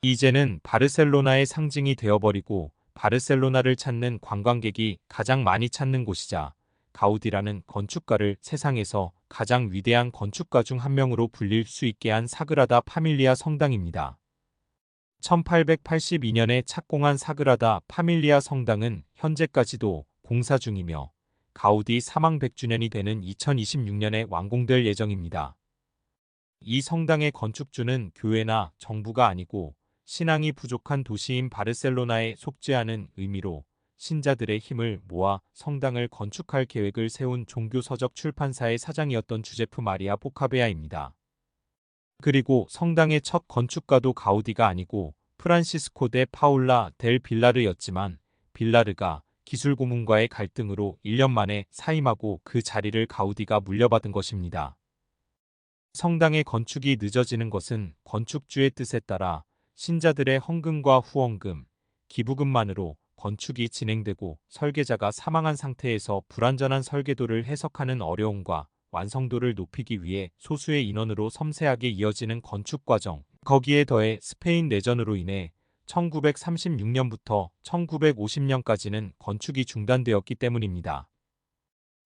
이제는 바르셀로나의 상징이 되어버리고 바르셀로나를 찾는 관광객이 가장 많이 찾는 곳이자 가우디라는 건축가를 세상에서 가장 위대한 건축가 중 한 명으로 불릴 수 있게 한 사그라다 파밀리아 성당입니다. 1882년에 착공한 사그라다 파밀리아 성당은 현재까지도 공사 중이며 가우디 사망 100주년이 되는 2026년에 완공될 예정입니다. 이 성당의 건축주는 교회나 정부가 아니고 신앙이 부족한 도시인 바르셀로나에 속죄하는 의미로 신자들의 힘을 모아 성당을 건축할 계획을 세운 종교서적 출판사의 사장이었던 주제프 마리아 포카베아입니다. 그리고 성당의 첫 건축가도 가우디가 아니고 프란시스코 데 파울라 델 빌라르였지만 빌라르가 기술 고문과의 갈등으로 1년 만에 사임하고 그 자리를 가우디가 물려받은 것입니다. 성당의 건축이 늦어지는 것은 건축주의 뜻에 따라 신자들의 헌금과 후원금, 기부금만으로 건축이 진행되고 설계자가 사망한 상태에서 불완전한 설계도를 해석하는 어려움과 완성도를 높이기 위해 소수의 인원으로 섬세하게 이어지는 건축 과정, 거기에 더해 스페인 내전으로 인해 1936년부터 1950년까지는 건축이 중단되었기 때문입니다.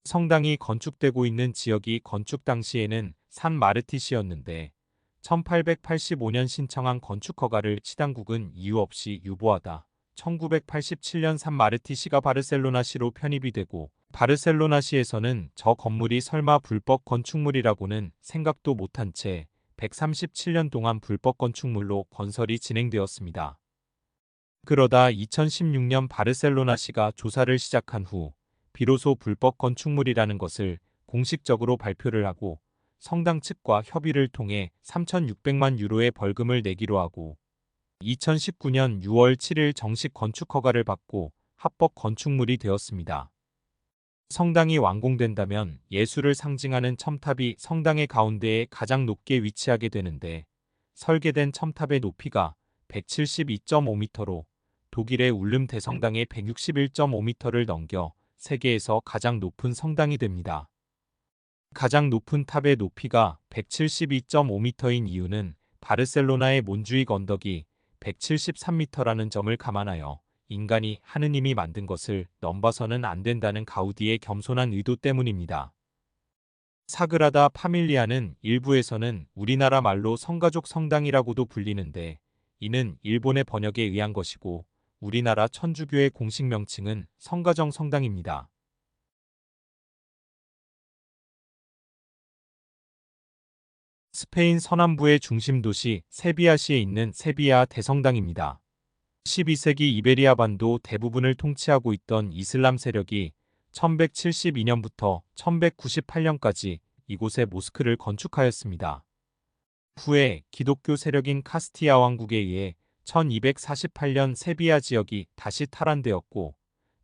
성당이 건축되고 있는 지역이 건축 당시에는 산 마르티시였는데 1885년 신청한 건축 허가를 시당국은 이유 없이 유보하다 1987년 산 마르티시가 바르셀로나시로 편입이 되고 바르셀로나시에서는 저 건물이 설마 불법 건축물이라고는 생각도 못한 채 137년 동안 불법 건축물로 건설이 진행되었습니다. 그러다 2016년 바르셀로나시가 조사를 시작한 후 비로소 불법 건축물이라는 것을 공식적으로 발표를 하고 성당 측과 협의를 통해 3,600만 유로의 벌금을 내기로 하고 2019년 6월 7일 정식 건축 허가를 받고 합법 건축물이 되었습니다. 성당이 완공된다면 예술을 상징하는 첨탑이 성당의 가운데에 가장 높게 위치하게 되는데 설계된 첨탑의 높이가 172.5m로 독일의 울름 대성당의 161.5m를 넘겨 세계에서 가장 높은 성당이 됩니다. 가장 높은 탑의 높이가 172.5m인 이유는 바르셀로나의 몬주익 언덕이 173m라는 점을 감안하여 인간이 하느님이 만든 것을 넘봐서는 안 된다는 가우디의 겸손한 의도 때문입니다. 사그라다 파밀리아는 일부에서는 우리나라 말로 성가족 성당이라고도 불리는데 이는 일본의 번역에 의한 것이고 우리나라 천주교의 공식 명칭은 성가정 성당입니다. 스페인 서남부의 중심 도시 세비야시에 있는 세비야 대성당입니다. 12세기 이베리아 반도 대부분을 통치하고 있던 이슬람 세력이 1172년부터 1198년까지 이곳에 모스크를 건축하였습니다. 후에 기독교 세력인 카스티아 왕국에 의해 1248년 세비야 지역이 다시 탈환되었고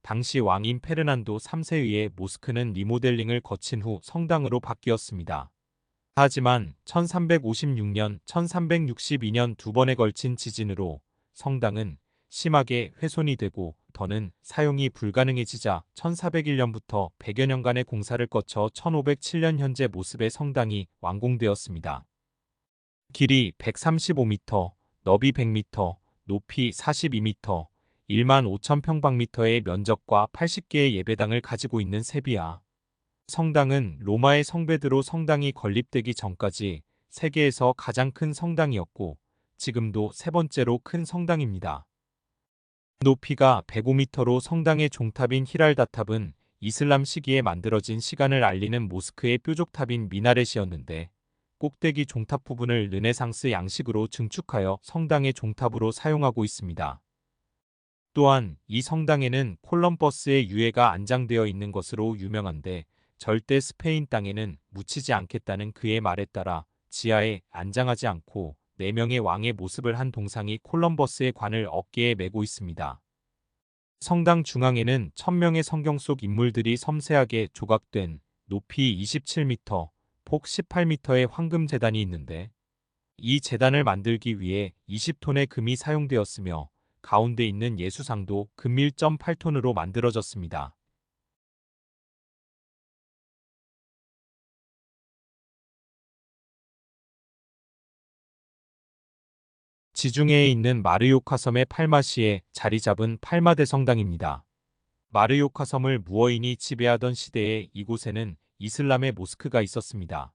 당시 왕인 페르난도 3세에 의해 모스크는 리모델링을 거친 후 성당으로 바뀌었습니다. 하지만 1356년, 1362년 두 번에 걸친 지진으로 성당은 심하게 훼손이 되고 더는 사용이 불가능해지자 1401년부터 100여 년간의 공사를 거쳐 1507년 현재 모습의 성당이 완공되었습니다. 길이 135m, 너비 100m, 높이 42m, 1만 5천 평방미터의 면적과 80개의 예배당을 가지고 있는 세비야. 성당은 로마의 성베드로 성당이 건립되기 전까지 세계에서 가장 큰 성당이었고 지금도 세 번째로 큰 성당입니다. 높이가 105m로 성당의 종탑인 히랄다탑은 이슬람 시기에 만들어진 시간을 알리는 모스크의 뾰족탑인 미나렛이었는데 꼭대기 종탑 부분을 르네상스 양식으로 증축하여 성당의 종탑으로 사용하고 있습니다. 또한 이 성당에는 콜럼버스의 유해가 안장되어 있는 것으로 유명한데 절대 스페인 땅에는 묻히지 않겠다는 그의 말에 따라 지하에 안장하지 않고 4명의 왕의 모습을 한 동상이 콜럼버스의 관을 어깨에 메고 있습니다. 성당 중앙에는 1000명의 성경 속 인물들이 섬세하게 조각된 높이 27m, 폭 18m의 황금 제단이 있는데 이 제단을 만들기 위해 20톤의 금이 사용되었으며 가운데 있는 예수상도 금 1.8톤으로 만들어졌습니다. 지중해에 있는 마르요카 섬의 팔마시에 자리 잡은 팔마대 성당입니다. 마르요카 섬을 무어인이 지배하던 시대에 이곳에는 이슬람의 모스크가 있었습니다.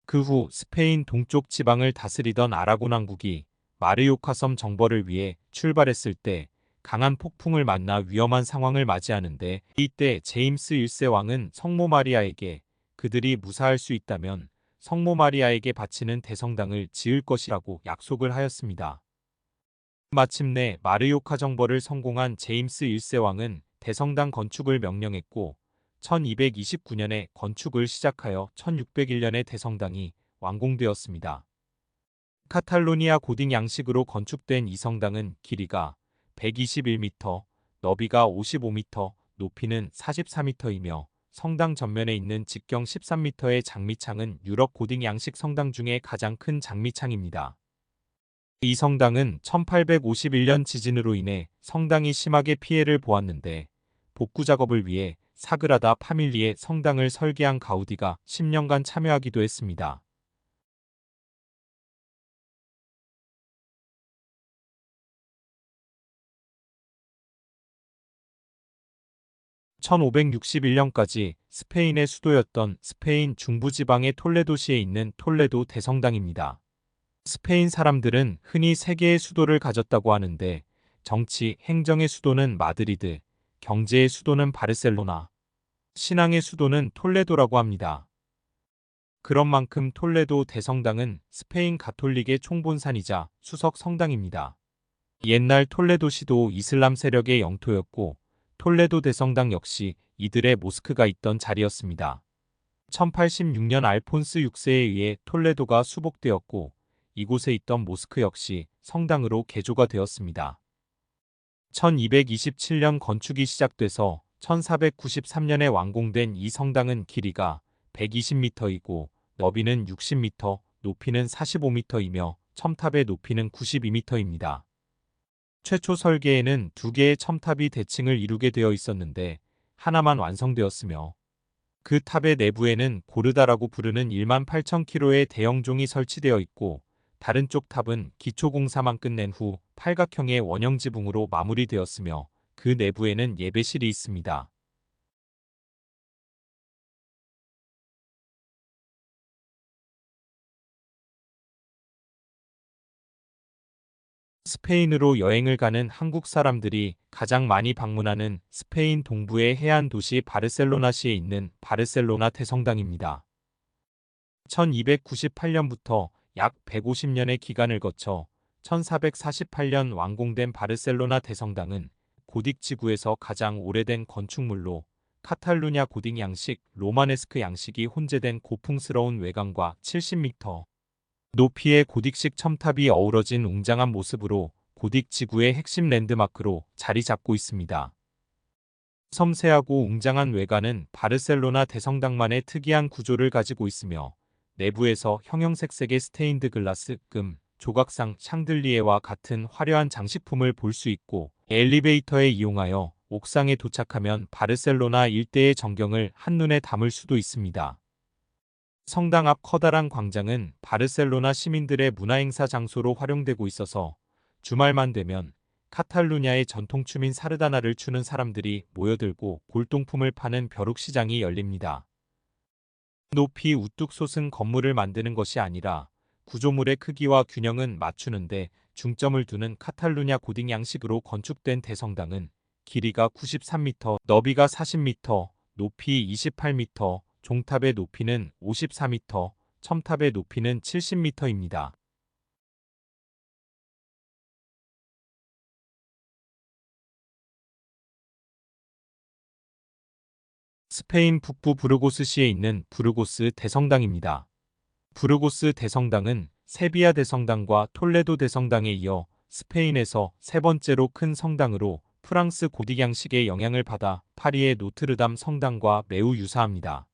그 후 스페인 동쪽 지방을 다스리던 아라곤 왕국이 마르요카 섬 정벌을 위해 출발했을 때 강한 폭풍을 만나 위험한 상황을 맞이하는데, 이때 제임스 1세 왕은 성모 마리아에게 그들이 무사할 수 있다면 성모 마리아에게 바치는 대성당을 지을 것이라고 약속을 하였습니다. 마침내 마르요카 정벌을 성공한 제임스 1세 왕은 대성당 건축을 명령했고 1229년에 건축을 시작하여 1601년에 대성당이 완공되었습니다. 카탈로니아 고딕 양식으로 건축된 이 성당은 길이가 121m, 너비가 55m, 높이는 44m이며 성당 전면에 있는 직경 13m의 장미창은 유럽 고딕 양식 성당 중에 가장 큰 장미창입니다. 이 성당은 1851년 지진으로 인해 성당이 심하게 피해를 보았는데, 복구 작업을 위해 사그라다 파밀리에 성당을 설계한 가우디가 10년간 참여하기도 했습니다. 1561년까지 스페인의 수도였던 스페인 중부지방의 톨레도시에 있는 톨레도 대성당입니다. 스페인 사람들은 흔히 세 개의 수도를 가졌다고 하는데, 정치, 행정의 수도는 마드리드, 경제의 수도는 바르셀로나, 신앙의 수도는 톨레도라고 합니다. 그런 만큼 톨레도 대성당은 스페인 가톨릭의 총본산이자 수석 성당입니다. 옛날 톨레도시도 이슬람 세력의 영토였고 톨레도 대성당 역시 이들의 모스크가 있던 자리였습니다. 1086년 알폰스 6세에 의해 톨레도가 수복되었고 이곳에 있던 모스크 역시 성당으로 개조가 되었습니다. 1227년 건축이 시작돼서 1493년에 완공된 이 성당은 길이가 120m이고 너비는 60m, 높이는 45m이며 첨탑의 높이는 92m입니다. 최초 설계에는 두 개의 첨탑이 대칭을 이루게 되어 있었는데 하나만 완성되었으며, 그 탑의 내부에는 고르다라고 부르는 18,000kg의 대형종이 설치되어 있고 다른 쪽 탑은 기초공사만 끝낸 후 팔각형의 원형 지붕으로 마무리되었으며 그 내부에는 예배실이 있습니다. 스페인으로 여행을 가는 한국 사람들이 가장 많이 방문하는 스페인 동부의 해안 도시 바르셀로나시에 있는 바르셀로나 대성당입니다. 1298년부터 약 150년의 기간을 거쳐 1448년 완공된 바르셀로나 대성당은 고딕 지구에서 가장 오래된 건축물로 카탈루냐 고딕 양식, 로마네스크 양식이 혼재된 고풍스러운 외관과 70m 높이의 고딕식 첨탑이 어우러진 웅장한 모습으로 고딕 지구의 핵심 랜드마크로 자리 잡고 있습니다. 섬세하고 웅장한 외관은 바르셀로나 대성당만의 특이한 구조를 가지고 있으며 내부에서 형형색색의 스테인드 글라스, 금, 조각상, 샹들리에와 같은 화려한 장식품을 볼 수 있고, 엘리베이터에 이용하여 옥상에 도착하면 바르셀로나 일대의 전경을 한눈에 담을 수도 있습니다. 성당 앞 커다란 광장은 바르셀로나 시민들의 문화행사 장소로 활용되고 있어서 주말만 되면 카탈루냐의 전통춤인 사르다나를 추는 사람들이 모여들고 골동품을 파는 벼룩시장이 열립니다. 높이 우뚝 솟은 건물을 만드는 것이 아니라 구조물의 크기와 균형은 맞추는데 중점을 두는 카탈루냐 고딕 양식으로 건축된 대성당은 길이가 93m, 너비가 40m, 높이 28m, 종탑의 높이는 54m, 첨탑의 높이는 70m입니다. 스페인 북부 부르고스시에 있는 부르고스 대성당입니다. 부르고스 대성당은 세비야 대성당과 톨레도 대성당에 이어 스페인에서 세 번째로 큰 성당으로 프랑스 고딕 양식의 영향을 받아 파리의 노트르담 성당과 매우 유사합니다.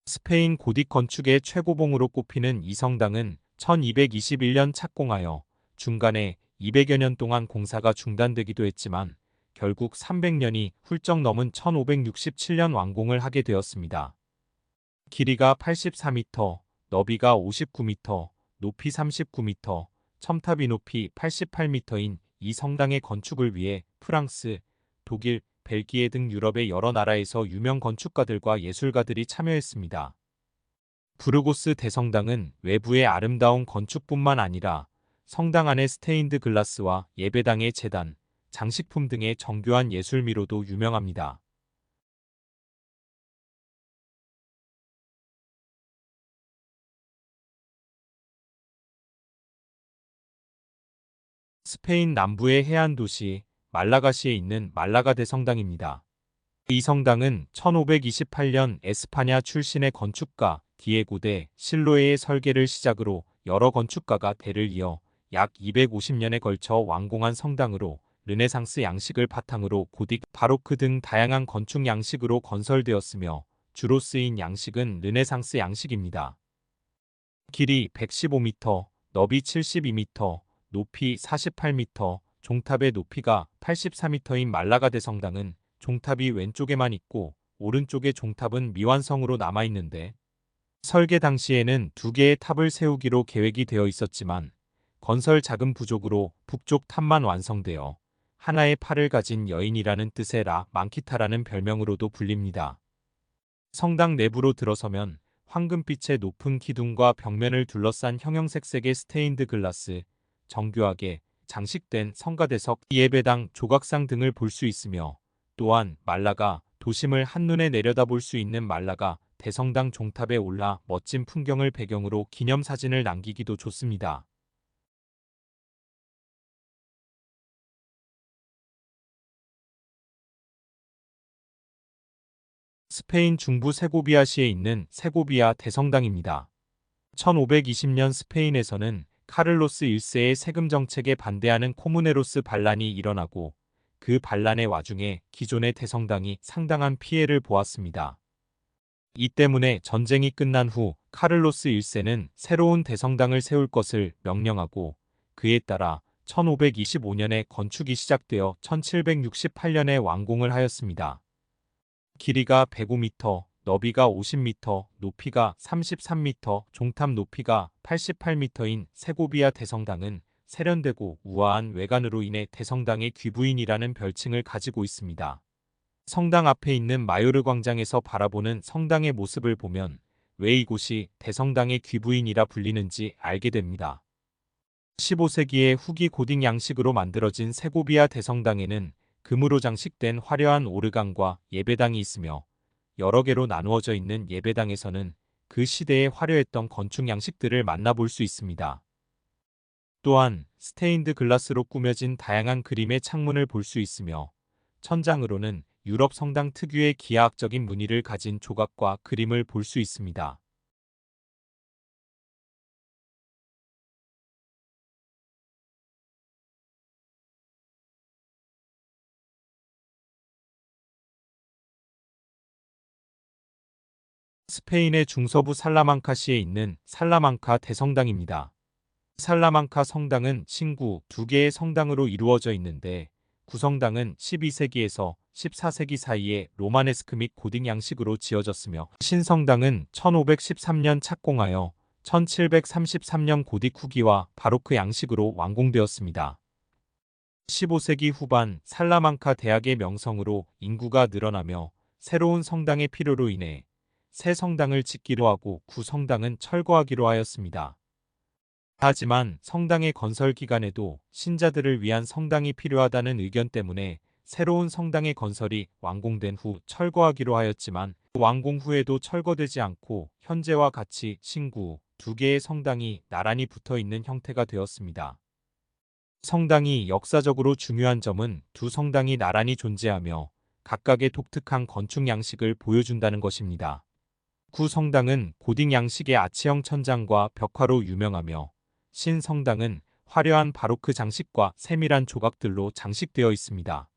스페인 고딕 건축의 최고봉으로 꼽히는 이 성당은 1221년 착공하여 중간에 200여 년 동안 공사가 중단되기도 했지만 결국 300년이 훌쩍 넘은 1567년 완공을 하게 되었습니다. 길이가 84m, 너비가 59m, 높이 39m, 첨탑이 높이 88m인 이 성당의 건축을 위해 프랑스, 독일, 벨기에 등 유럽의 여러 나라에서 유명 건축가들과 예술가들이 참여했습니다. 부르고스 대성당은 외부의 아름다운 건축뿐만 아니라 성당 안의 스테인드 글라스와 예배당의 제단, 장식품 등의 정교한 예술미로도 유명합니다. 스페인 남부의 해안 도시 말라가시에 있는 말라가 대성당입니다. 이 성당은 1528년 에스파냐 출신의 건축가 디에고 데 실로에의 설계를 시작으로 여러 건축가가 대를 이어 약 250년에 걸쳐 완공한 성당으로 르네상스 양식을 바탕으로 고딕, 바로크 등 다양한 건축 양식으로 건설되었으며 주로 쓰인 양식은 르네상스 양식입니다. 길이 115m, 너비 72m, 높이 48m, 종탑의 높이가 84m인 말라가 대성당은 종탑이 왼쪽에만 있고 오른쪽의 종탑은 미완성으로 남아있는데 설계 당시에는 두 개의 탑을 세우기로 계획이 되어 있었지만 건설 자금 부족으로 북쪽 탑만 완성되어 하나의 팔을 가진 여인이라는 뜻의 라 망키타라는 별명으로도 불립니다. 성당 내부로 들어서면 황금빛의 높은 기둥과 벽면을 둘러싼 형형색색의 스테인드 글라스, 정교하게 장식된 성가대석, 예배당, 조각상 등을 볼 수 있으며 또한 말라가 도심을 한눈에 내려다볼 수 있는 말라가 대성당 종탑에 올라 멋진 풍경을 배경으로 기념사진을 남기기도 좋습니다. 스페인 중부 세고비아시에 있는 세고비아 대성당입니다. 1520년 스페인에서는 카를로스 1세의 세금 정책에 반대하는 코무네로스 반란이 일어나고 그 반란의 와중에 기존의 대성당이 상당한 피해를 보았습니다. 이 때문에 전쟁이 끝난 후 카를로스 1세는 새로운 대성당을 세울 것을 명령하고 그에 따라 1525년에 건축이 시작되어 1768년에 완공을 하였습니다. 길이가 105m, 너비가 50m, 높이가 33m, 종탑 높이가 88m인 세고비아 대성당은 세련되고 우아한 외관으로 인해 대성당의 귀부인이라는 별칭을 가지고 있습니다. 성당 앞에 있는 마요르 광장에서 바라보는 성당의 모습을 보면 왜 이곳이 대성당의 귀부인이라 불리는지 알게 됩니다. 15세기의 후기 고딕 양식으로 만들어진 세고비아 대성당에는 금으로 장식된 화려한 오르간과 예배당이 있으며 여러 개로 나누어져 있는 예배당에서는 그 시대에 화려했던 건축 양식들을 만나볼 수 있습니다. 또한 스테인드 글라스로 꾸며진 다양한 그림의 창문을 볼 수 있으며 천장으로는 유럽 성당 특유의 기하학적인 무늬를 가진 조각과 그림을 볼 수 있습니다. 스페인의 중서부 살라망카시에 있는 살라망카 대성당입니다. 살라망카 성당은 신구 두 개의 성당으로 이루어져 있는데 구성당은 12세기에서 14세기 사이에 로마네스크 및 고딕 양식으로 지어졌으며 신성당은 1513년 착공하여 1733년 고딕 후기와 바로크 양식으로 완공되었습니다. 15세기 후반 살라망카 대학의 명성으로 인구가 늘어나며 새로운 성당의 필요로 인해 새 성당을 짓기로 하고 구성당은 철거하기로 하였습니다. 하지만 성당의 건설 기간에도 신자들을 위한 성당이 필요하다는 의견 때문에 새로운 성당의 건설이 완공된 후 철거하기로 하였지만 완공 후에도 철거되지 않고 현재와 같이 신구 두 개의 성당이 나란히 붙어 있는 형태가 되었습니다. 성당이 역사적으로 중요한 점은 두 성당이 나란히 존재하며 각각의 독특한 건축 양식을 보여준다는 것입니다. 구성당은 고딕 양식의 아치형 천장과 벽화로 유명하며 신성당은 화려한 바로크 장식과 세밀한 조각들로 장식되어 있습니다.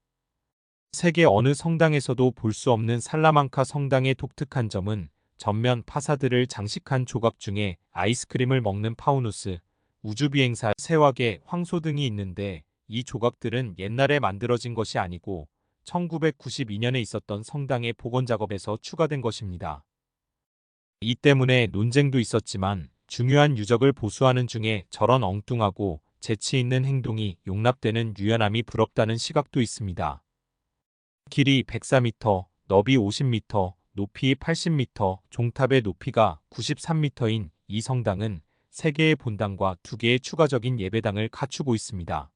세계 어느 성당에서도 볼 수 없는 살라망카 성당의 독특한 점은 전면 파사드를 장식한 조각 중에 아이스크림을 먹는 파우누스, 우주비행사, 새와개, 황소 등이 있는데 이 조각들은 옛날에 만들어진 것이 아니고 1992년에 있었던 성당의 복원 작업에서 추가된 것입니다. 이 때문에 논쟁도 있었지만 중요한 유적을 보수하는 중에 저런 엉뚱하고 재치 있는 행동이 용납되는 유연함이 부럽다는 시각도 있습니다. 길이 104m, 너비 50m, 높이 80m, 종탑의 높이가 93m인 이 성당은 3개의 본당과 2개의 추가적인 예배당을 갖추고 있습니다.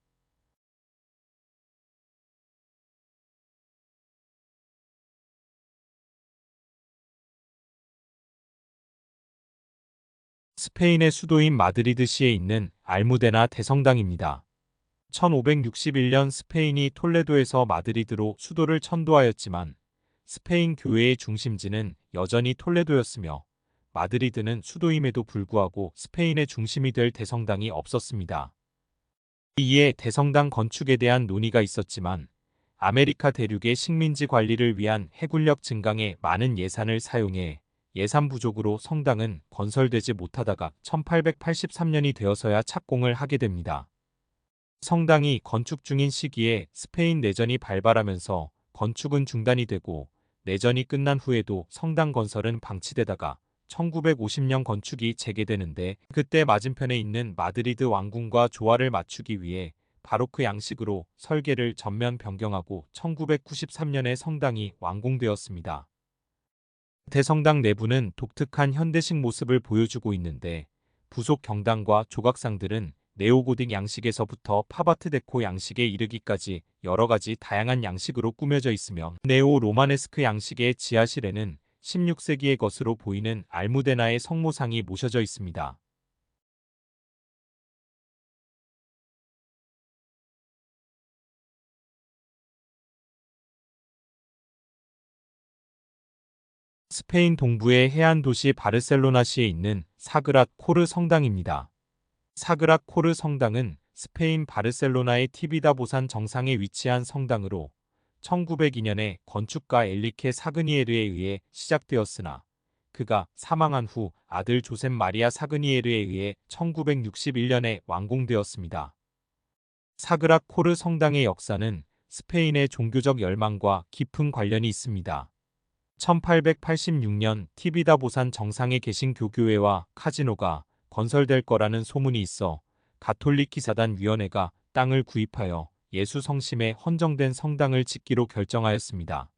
스페인의 수도인 마드리드시에 있는 알무데나 대성당입니다. 1561년 스페인이 톨레도에서 마드리드로 수도를 천도하였지만 스페인 교회의 중심지는 여전히 톨레도였으며 마드리드는 수도임에도 불구하고 스페인의 중심이 될 대성당이 없었습니다. 이에 대성당 건축에 대한 논의가 있었지만 아메리카 대륙의 식민지 관리를 위한 해군력 증강에 많은 예산을 사용해 예산 부족으로 성당은 건설되지 못하다가 1883년이 되어서야 착공을 하게 됩니다. 성당이 건축 중인 시기에 스페인 내전이 발발하면서 건축은 중단이 되고 내전이 끝난 후에도 성당 건설은 방치되다가 1950년 건축이 재개되는데 그때 맞은편에 있는 마드리드 왕궁과 조화를 맞추기 위해 바로크 양식으로 설계를 전면 변경하고 1993년에 성당이 완공되었습니다. 대성당 내부는 독특한 현대식 모습을 보여주고 있는데 부속 경당과 조각상들은 네오고딕 양식에서부터 팝아트 데코 양식에 이르기까지 여러 가지 다양한 양식으로 꾸며져 있으며 네오 로마네스크 양식의 지하실에는 16세기의 것으로 보이는 알무데나의 성모상이 모셔져 있습니다. 스페인 동부의 해안 도시 바르셀로나시에 있는 사그랏 코르 성당입니다. 사그랏 코르 성당은 스페인 바르셀로나의 티비다 보산 정상에 위치한 성당으로 1902년에 건축가 엘리케 사그니에르에 의해 시작되었으나 그가 사망한 후 아들 조셉 마리아 사그니에르에 의해 1961년에 완공되었습니다. 사그랏 코르 성당의 역사는 스페인의 종교적 열망과 깊은 관련이 있습니다. 1886년 티비다 보산 정상에 계신 교교회와 카지노가 건설될 거라는 소문이 있어 가톨릭 기사단 위원회가 땅을 구입하여 예수 성심에 헌정된 성당을 짓기로 결정하였습니다.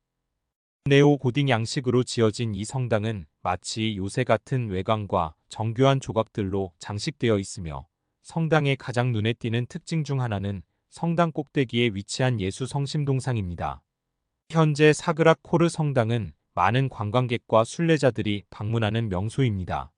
네오 고딕 양식으로 지어진 이 성당은 마치 요새 같은 외관과 정교한 조각들로 장식되어 있으며 성당의 가장 눈에 띄는 특징 중 하나는 성당 꼭대기에 위치한 예수 성심 동상입니다. 현재 사그랏 코르 성당은 많은 관광객과 순례자들이 방문하는 명소입니다.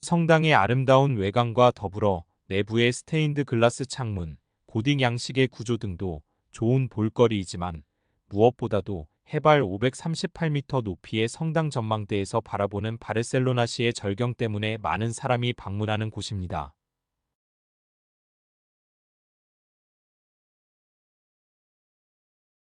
성당의 아름다운 외관과 더불어 내부의 스테인드 글라스 창문, 고딕 양식의 구조 등도 좋은 볼거리이지만 무엇보다도 해발 538m 높이의 성당 전망대에서 바라보는 바르셀로나시의 절경 때문에 많은 사람이 방문하는 곳입니다.